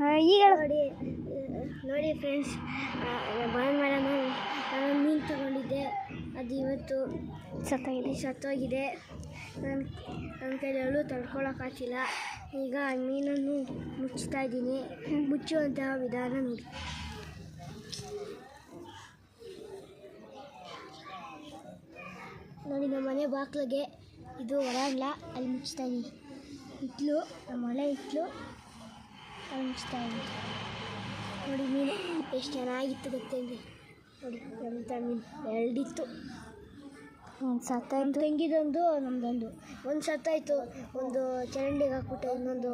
ಈಗ ನೋಡಿ ಫ್ರೆಂಡ್ಸ್, ಭಾನುವಾರ ನಾನು ಮೀನು ತಗೊಂಡಿದ್ದೆ. ಅದು ಇವತ್ತು ಸತ್ತೋಗಿದೆ. ನನ್ನ ಕೈಯಲ್ಲೂ ತಡ್ಕೊಳಕ್ಕಾಗ್ತಿಲ್ಲ. ಈಗ ಮೀನನ್ನು ಮುಚ್ಚುತ್ತಾ ಇದ್ದೀನಿ. ಮುಚ್ಚುವಂತಹ ವಿಧಾನ ನೋಡಿ. ನಮ್ಮ ಮನೆ ಬಾಗಿಲಿಗೆ ಇದು ಹೊರಗಲ, ಅಲ್ಲಿ ಮುಚ್ತಾ ಇದ್ದೀನಿ. ಹಿತ್ತಲು, ನಮ್ಮ ಮನೆ ಹಿತ್ತಲು, ಅಲ್ಲಿ ಮುಚ್ತಾ ಇದ್ದೀನಿ. ನೋಡಿ ಮೀನು ಎಷ್ಟು ಚೆನ್ನಾಗಿತ್ತು ಗೊತ್ತೇಳಿ. ನೋಡಿ ಎಂಥ ಮೀನು, ಎರಡಿತ್ತು. ಸತ್ತಾಯ್ತು. ತೆಂಗಿದೊಂದು, ನಮ್ಮದೊಂದು. ಒಂದು ಸತ್ತಾಯಿತು, ಒಂದು ಚರಂಡಿಗೆ ಹಾಕ್ಬಿಟ್ಟು ಇನ್ನೊಂದು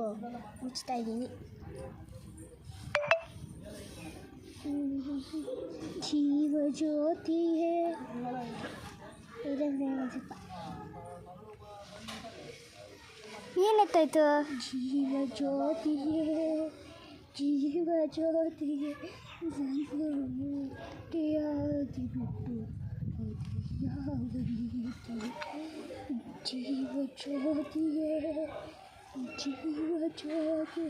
ಮುಚ್ತಾ ಇದ್ದೀನಿ. ಜೀವ ಜ್ಯೋತಿ ಏನೆತ್ತಾಯ್ತು? ಜೀವ ಜ್ಯೋತಿ ಜೀವ ಜ್ಯೋತಿ ಬಿಟ್ಟು ಜೀವ ಜ್ಯೋತಿಯೇ ಜೀವ ಜ್ಯೋತಿ.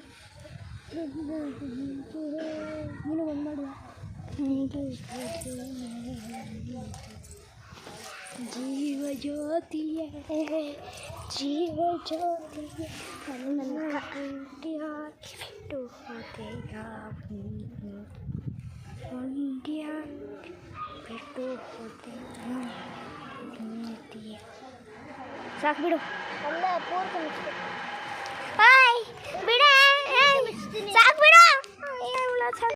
ನೀನು ಒಂದು ಮಾಡುವ. ಜೀವ ಜ್ಯೋತಿಯೇ ಜೀವ ಜ್ಯೋತಿಯೇ ನನ್ನ ಅಂಟಿಯಾಗಿ ಬಿಟ್ಟು ಹೋದೆಯ ಒಂಟಿಯಾಗಿ ಬಿಟ್ಟು ಹೋದೆಯ. ಸಾಕು ಬಿಡು. ಅಲ್ಲ ಪೂರ್ತಿ ಮುಚ್ಚಿಬಿಡು. ಬಿಡ ಸಾಕು ಬಿಡು.